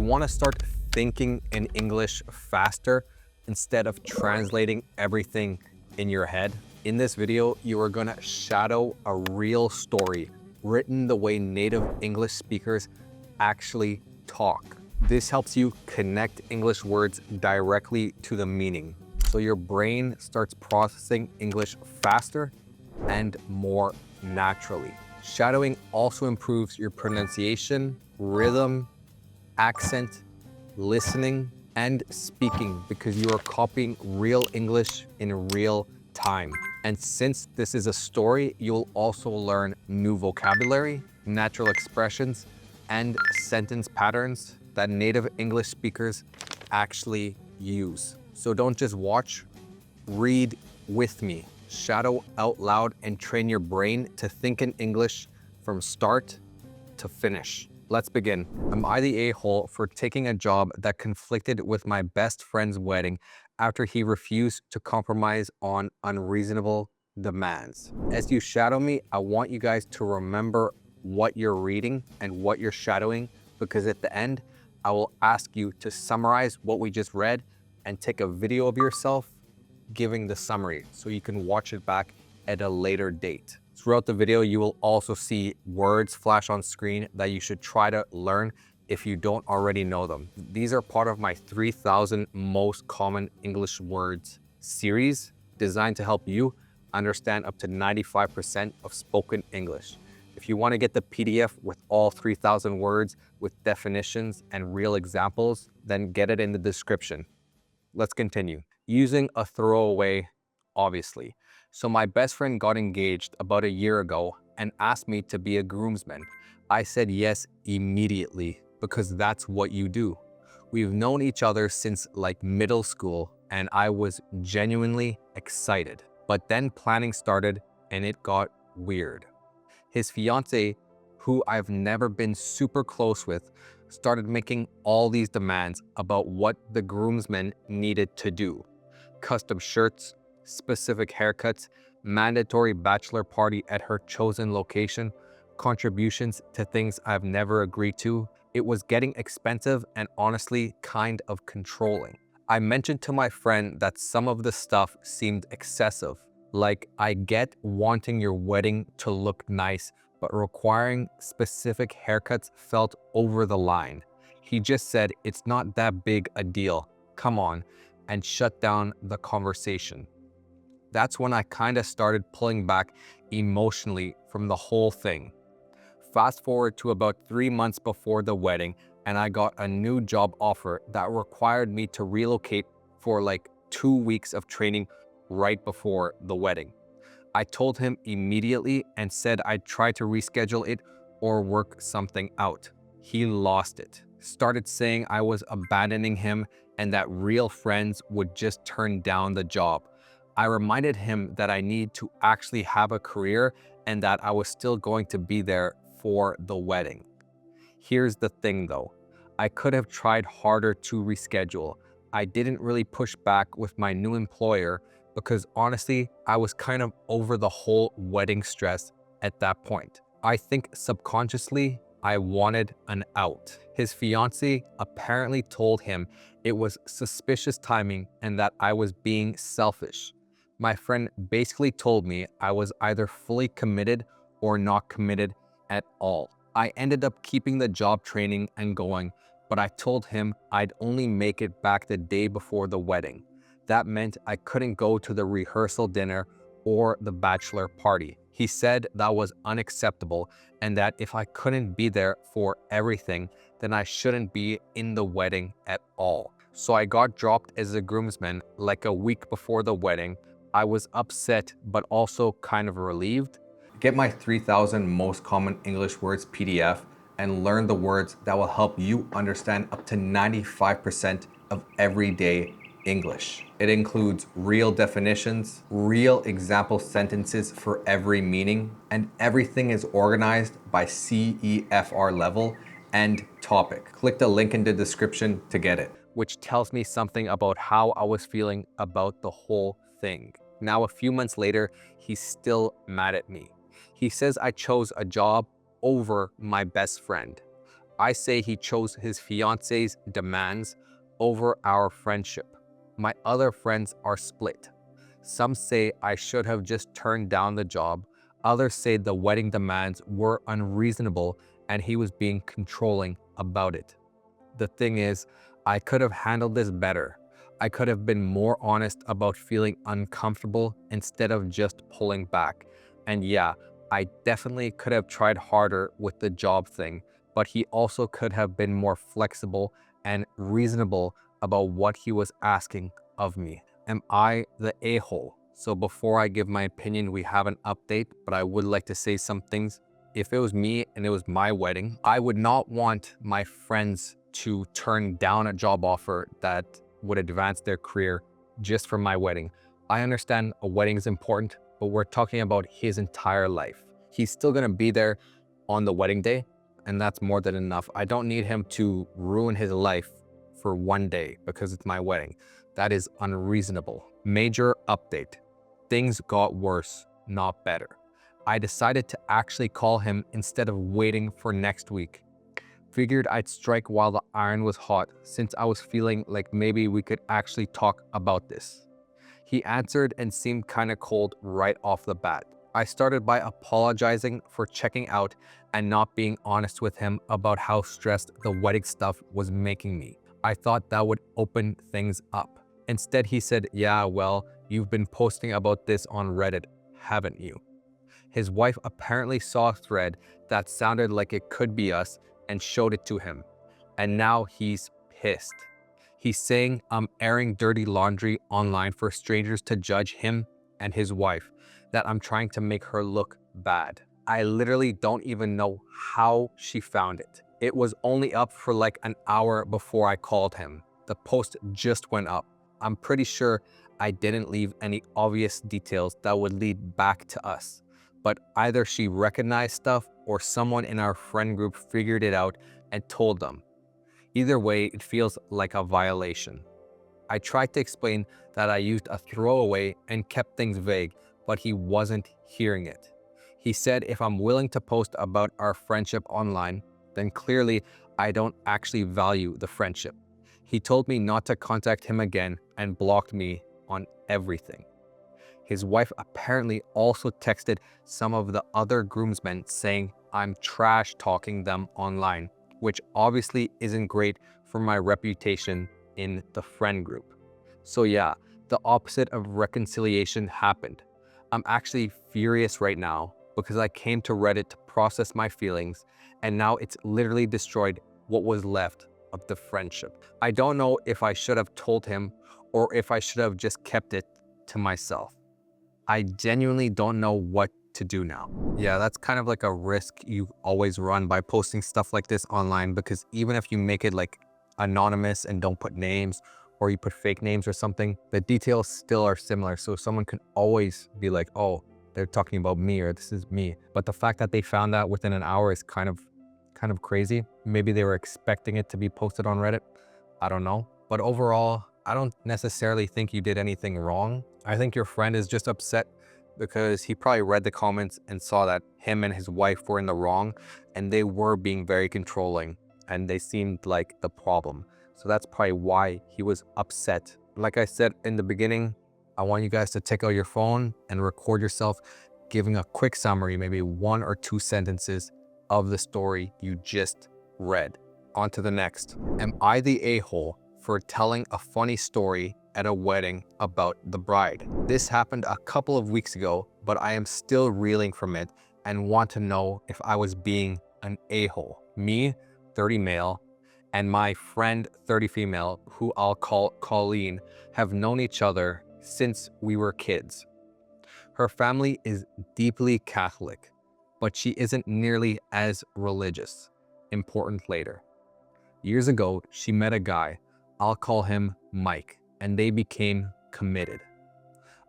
want to start thinking in English faster instead of translating everything in your head? In this video, you are going to shadow a real story written the way native English speakers actually talk. This helps you connect English words directly to the meaning, so your brain starts processing English faster and more naturally. Shadowing also improves your pronunciation, rhythm, accent, listening, and speaking because you are copying real English in real time. And since this is a story, you'll also learn new vocabulary, natural expressions, and sentence patterns that native English speakers actually use. So don't just watch, read with me. Shadow out loud and train your brain to think in English from start to finish. Let's begin. Am I the a-hole for taking a job that conflicted with my best friend's wedding after he refused to compromise on unreasonable demands? As you shadow me, I want you guys to remember what you're reading and what you're shadowing, because at the end, I will ask you to summarize what we just read and take a video of yourself giving the summary so you can watch it back at a later date. Throughout the video, you will also see words flash on screen that you should try to learn if you don't already know them. These are part of my 3,000 most common English words series designed to help you understand up to 95% of spoken English. If you want to get the PDF with all 3,000 words with definitions and real examples, then get it in the description. Let's continue. Using a throwaway, obviously. So my best friend got engaged about a year ago and asked me to be a groomsman. I said yes immediately because that's what you do. We've known each other since like middle school and I was genuinely excited. But then planning started and it got weird. His fiance, who I've never been super close with, started making all these demands about what the groomsmen needed to do. Custom shirts, specific haircuts, mandatory bachelor party at her chosen location, contributions to things I've never agreed to. It was getting expensive and honestly kind of controlling. I mentioned to my friend that some of the stuff seemed excessive. Like, I get wanting your wedding to look nice, but requiring specific haircuts felt over the line. He just said, it's not that big a deal, come on, and shut down the conversation. That's when I kind of started pulling back emotionally from the whole thing. Fast forward to about 3 months before the wedding, and I got a new job offer that required me to relocate for like 2 weeks of training right before the wedding. I told him immediately and said I'd try to reschedule it or work something out. He lost it, started saying I was abandoning him and that real friends would just turn down the job. I reminded him that I need to actually have a career and that I was still going to be there for the wedding. Here's the thing though, I could have tried harder to reschedule. I didn't really push back with my new employer because honestly, I was kind of over the whole wedding stress at that point. I think subconsciously, I wanted an out. His fiance apparently told him it was suspicious timing and that I was being selfish. My friend basically told me I was either fully committed or not committed at all. I ended up keeping the job training and going, but I told him I'd only make it back the day before the wedding. That meant I couldn't go to the rehearsal dinner or the bachelor party. He said that was unacceptable and that if I couldn't be there for everything, then I shouldn't be in the wedding at all. So I got dropped as a groomsman like a week before the wedding. I was upset, but also kind of relieved. Get my 3,000 most common English words PDF and learn the words that will help you understand up to 95% of everyday English. It includes real definitions, real example sentences for every meaning, and everything is organized by CEFR level and topic. Click the link in the description to get it, which tells me something about how I was feeling about the whole thing. Now, a few months later, he's still mad at me. He says I chose a job over my best friend. I say he chose his fiance's demands over our friendship. My other friends are split. Some say I should have just turned down the job. Others say the wedding demands were unreasonable and he was being controlling about it. The thing is, I could have handled this better. I could have been more honest about feeling uncomfortable instead of just pulling back. And yeah, I definitely could have tried harder with the job thing, but he also could have been more flexible and reasonable about what he was asking of me. Am I the a-hole? So before I give my opinion, we have an update, but I would like to say some things. If it was me and it was my wedding, I would not want my friends to turn down a job offer that would advance their career just for my wedding. I understand a wedding is important, but we're talking about his entire life. He's still gonna be there on the wedding day, and that's more than enough. I don't need him to ruin his life for one day because it's my wedding. That is unreasonable. Major update. Things got worse, not better. I decided to actually call him instead of waiting for next week. Figured I'd strike while the iron was hot since I was feeling like maybe we could actually talk about this. He answered and seemed kinda cold right off the bat. I started by apologizing for checking out and not being honest with him about how stressed the wedding stuff was making me. I thought that would open things up. Instead, he said, "Yeah, well, you've been posting about this on Reddit, haven't you?" His wife apparently saw a thread that sounded like it could be us and showed it to him. And now he's pissed. He's saying I'm airing dirty laundry online for strangers to judge him and his wife, that I'm trying to make her look bad. I literally don't even know how she found it. It was only up for like an hour before I called him. The post just went up. I'm pretty sure I didn't leave any obvious details that would lead back to us. But either she recognized stuff or someone in our friend group figured it out and told them. Either way, it feels like a violation. I tried to explain that I used a throwaway and kept things vague, but he wasn't hearing it. He said if I'm willing to post about our friendship online, then clearly I don't actually value the friendship. He told me not to contact him again and blocked me on everything. His wife apparently also texted some of the other groomsmen saying I'm trash talking them online, which obviously isn't great for my reputation in the friend group. So yeah, the opposite of reconciliation happened. I'm actually furious right now because I came to Reddit to process my feelings and now it's literally destroyed what was left of the friendship. I don't know if I should have told him or if I should have just kept it to myself. I genuinely don't know what to do now. Yeah, that's kind of like a risk you always run by posting stuff like this online, because even if you make it like anonymous and don't put names or you put fake names or something, the details still are similar. So someone can always be like, oh, they're talking about me or this is me. But the fact that they found that within an hour is kind of crazy. Maybe they were expecting it to be posted on Reddit. I don't know. But overall, I don't necessarily think you did anything wrong. I think your friend is just upset because he probably read the comments and saw that him and his wife were in the wrong and they were being very controlling and they seemed like the problem. So that's probably why he was upset. Like I said in the beginning, I want you guys to take out your phone and record yourself giving a quick summary, maybe 1 or 2 sentences of the story you just read. On to the next. Am I the a-hole for telling a funny story at a wedding about the bride? This happened a couple of weeks ago, but I am still reeling from it and want to know if I was being an a-hole. Me, 30 male, and my friend, 30 female, who I'll call Colleen, have known each other since we were kids. Her family is deeply Catholic, but she isn't nearly as religious. Important later. Years ago, she met a guy, I'll call him Mike, and they became committed.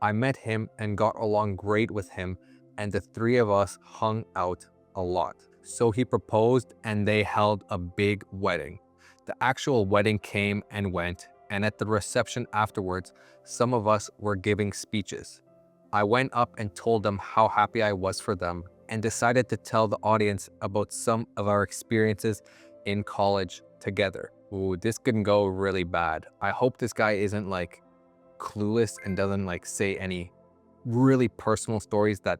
I met him and got along great with him, and the 3 of us hung out a lot. So he proposed and they held a big wedding. The actual wedding came and went, and at the reception afterwards, some of us were giving speeches. I went up and told them how happy I was for them and decided to tell the audience about some of our experiences in college together. Ooh, this can go really bad. I hope this guy isn't like clueless and doesn't like say any really personal stories that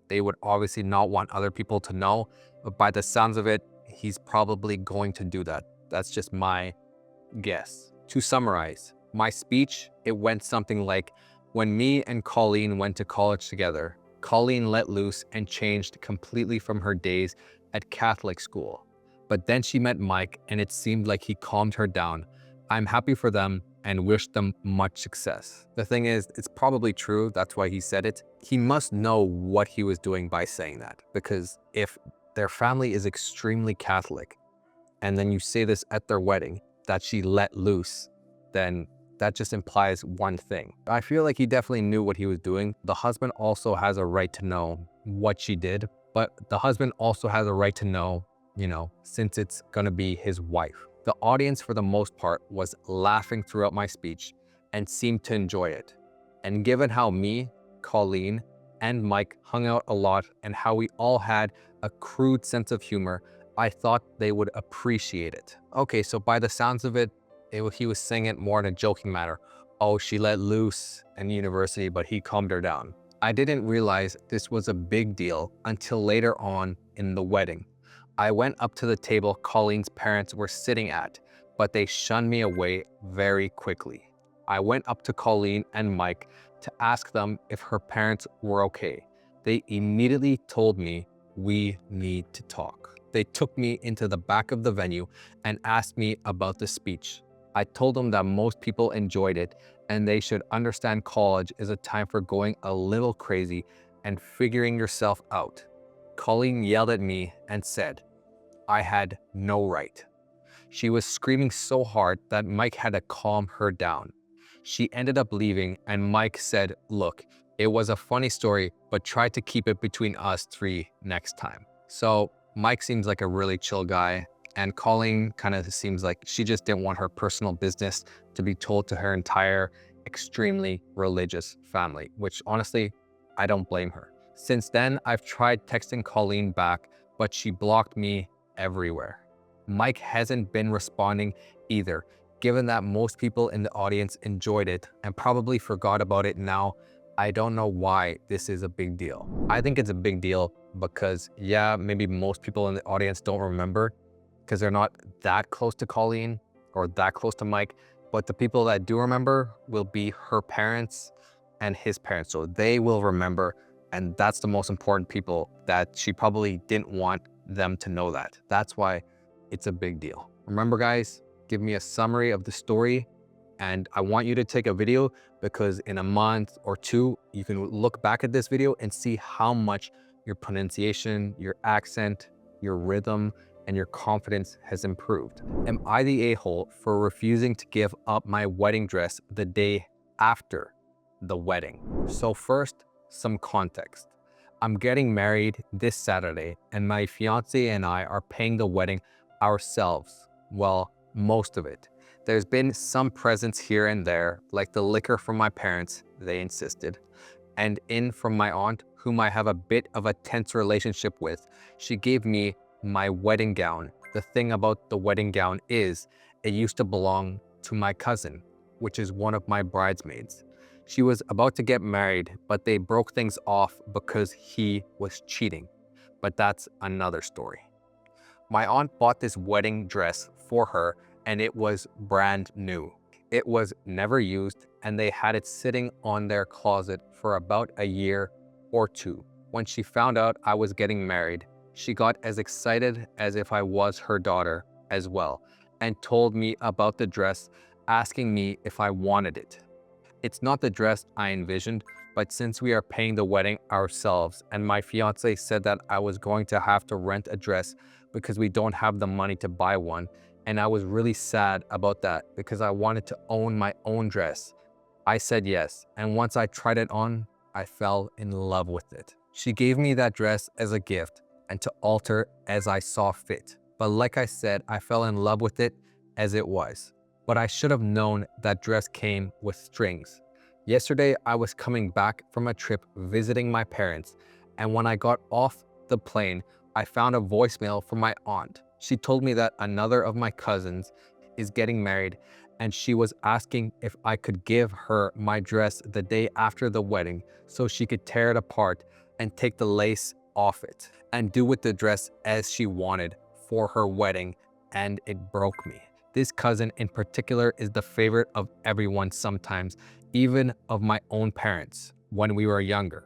they would obviously not want other people to know. But by the sounds of it, he's probably going to do that. That's just my guess. To summarize, my speech, it went something like, when me and Colleen went to college together, Colleen let loose and changed completely from her days at Catholic school. But then she met Mike and it seemed like he calmed her down. I'm happy for them and wish them much success. The thing is, it's probably true, that's why he said it. He must know what he was doing by saying that, because if their family is extremely Catholic, and then you say this at their wedding, that she let loose, then that just implies one thing. I feel like he definitely knew what he was doing. The husband also has a right to know what she did, but the husband also has a right to know, since it's gonna be his wife. The audience, for the most part, was laughing throughout my speech and seemed to enjoy it. And given how me, Colleen, and Mike hung out a lot and how we all had a crude sense of humor, I thought they would appreciate it. Okay, so by the sounds of it, he was saying it more in a joking manner. Oh, she let loose in university, but he calmed her down. I didn't realize this was a big deal until later on in the wedding. I went up to the table Colleen's parents were sitting at, but they shunned me away very quickly. I went up to Colleen and Mike to ask them if her parents were okay. They immediately told me, we need to talk. They took me into the back of the venue and asked me about the speech. I told them that most people enjoyed it and they should understand college is a time for going a little crazy and figuring yourself out. Colleen yelled at me and said, I had no right. She was screaming so hard that Mike had to calm her down. She ended up leaving and Mike said, look, it was a funny story, but try to keep it between us three next time. So Mike seems like a really chill guy, and Colleen kind of seems like she just didn't want her personal business to be told to her entire extremely religious family, which honestly, I don't blame her. Since then, I've tried texting Colleen back, but she blocked me everywhere. Mike hasn't been responding either, given that most people in the audience enjoyed it and probably forgot about it now. I don't know why this is a big deal. I think it's a big deal because, yeah, maybe most people in the audience don't remember because they're not that close to Colleen or that close to Mike, but the people that do remember will be her parents and his parents. So they will remember, and that's the most important people that she probably didn't want them to know that. That's why it's a big deal. Remember, guys, give me a summary of the story. And I want you to take a video because in a month or two, you can look back at this video and see how much your pronunciation, your accent, your rhythm, and your confidence has improved. Am I the a-hole for refusing to give up my wedding dress the day after the wedding? So first, some context. I'm getting married this Saturday and my fiance and I are paying the wedding ourselves. Well, most of it. There's been some presents here and there, like the liquor from my parents, they insisted, and in from my aunt, whom I have a bit of a tense relationship with. She gave me my wedding gown. The thing about the wedding gown is, it used to belong to my cousin, which is one of my bridesmaids. She was about to get married, but they broke things off because he was cheating. But that's another story. My aunt bought this wedding dress for her and it was brand new. It was never used and they had it sitting on their closet for about a year or two. When she found out I was getting married, she got as excited as if I was her daughter as well and told me about the dress, asking me if I wanted it. It's not the dress I envisioned, but since we are paying the wedding ourselves and my fiance said that I was going to have to rent a dress because we don't have the money to buy one, and I was really sad about that because I wanted to own my own dress. I said yes, and once I tried it on, I fell in love with it. She gave me that dress as a gift and to alter as I saw fit. But like I said, I fell in love with it as it was. But I should have known that dress came with strings. Yesterday, I was coming back from a trip visiting my parents, and when I got off the plane, I found a voicemail from my aunt. She told me that another of my cousins is getting married and she was asking if I could give her my dress the day after the wedding so she could tear it apart and take the lace off it and do with the dress as she wanted for her wedding, and it broke me. This cousin in particular is the favorite of everyone sometimes, even of my own parents when we were younger.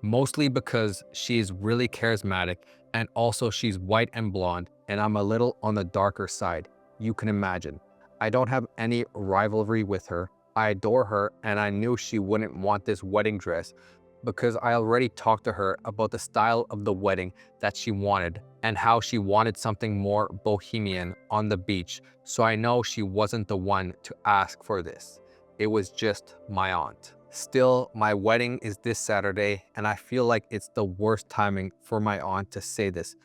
Mostly because she's really charismatic and also she's white and blonde and I'm a little on the darker side, you can imagine. I don't have any rivalry with her. I adore her and I knew she wouldn't want this wedding dress because I already talked to her about the style of the wedding that she wanted and how she wanted something more bohemian on the beach. So I know she wasn't the one to ask for this. It was just my aunt. Still, my wedding is this Saturday and I feel like it's the worst timing for my aunt to say this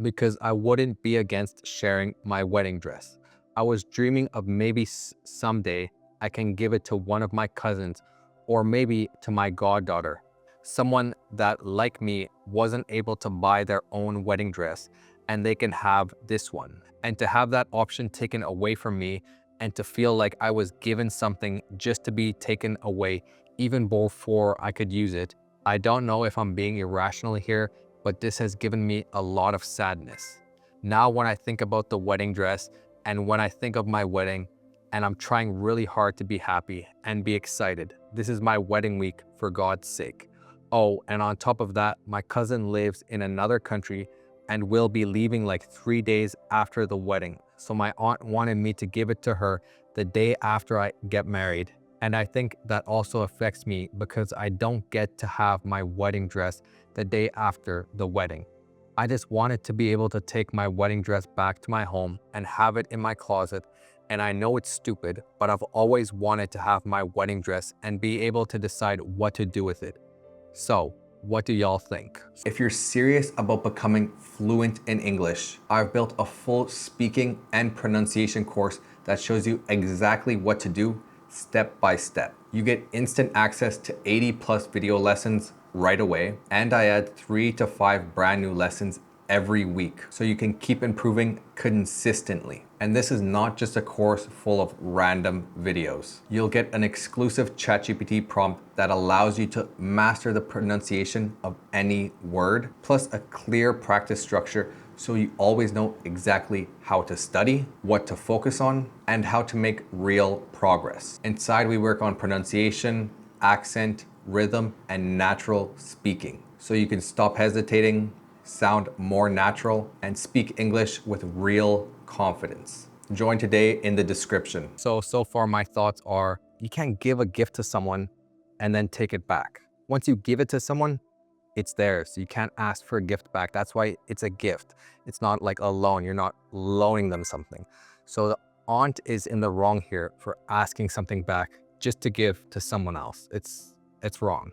because I wouldn't be against sharing my wedding dress. I was dreaming of maybe someday I can give it to one of my cousins or maybe to my goddaughter, someone that, like me, wasn't able to buy their own wedding dress and they can have this one. And to have that option taken away from me and to feel like I was given something just to be taken away even before I could use it. I don't know if I'm being irrational here, but this has given me a lot of sadness. Now when I think about the wedding dress and when I think of my wedding, and I'm trying really hard to be happy and be excited. This is my wedding week, for God's sake. Oh, and on top of that, my cousin lives in another country and will be leaving like 3 days after the wedding. So my aunt wanted me to give it to her the day after I get married. And I think that also affects me because I don't get to have my wedding dress the day after the wedding. I just wanted to be able to take my wedding dress back to my home and have it in my closet. And I know it's stupid, but I've always wanted to have my wedding dress and be able to decide what to do with it. So, what do y'all think? If you're serious about becoming fluent in English, I've built a full speaking and pronunciation course that shows you exactly what to do step by step. You get instant access to 80+ video lessons right away, and I add 3 to 5 brand new lessons every week so you can keep improving consistently. And this is not just a course full of random videos. You'll get an exclusive ChatGPT prompt that allows you to master the pronunciation of any word, plus a clear practice structure so you always know exactly how to study, what to focus on, and how to make real progress. Inside, we work on pronunciation, accent, rhythm, and natural speaking. So you can stop hesitating, sound more natural, and speak English with real confidence. Join today in the description. So far my thoughts are, you can't give a gift to someone and then take it back. Once you give it to someone, it's theirs. You can't ask for a gift back. That's why it's a gift. It's not like a loan. You're not loaning them something. So the aunt is in the wrong here for asking something back just to give to someone else. It's wrong.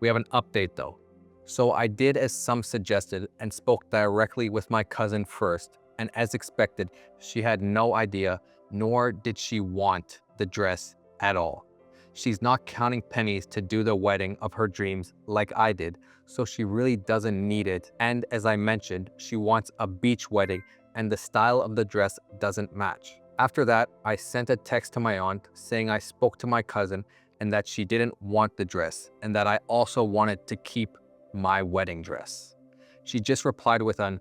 We have an update though. So I did as some suggested and spoke directly with my cousin first, and as expected, she had no idea, nor did she want the dress at all. She's not counting pennies to do the wedding of her dreams like I did, so she really doesn't need it. And as I mentioned, she wants a beach wedding and the style of the dress doesn't match. After that, I sent a text to my aunt saying I spoke to my cousin and that she didn't want the dress and that I also wanted to keep my wedding dress. She just replied with an,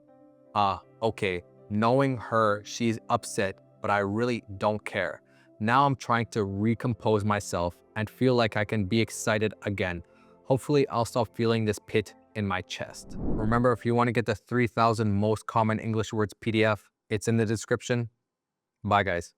okay. Knowing her, she's upset, but I really don't care. Now I'm trying to recompose myself and feel like I can be excited again. Hopefully I'll stop feeling this pit in my chest. Remember, if you want to get the 3,000 most common English words PDF, it's in the description. Bye guys.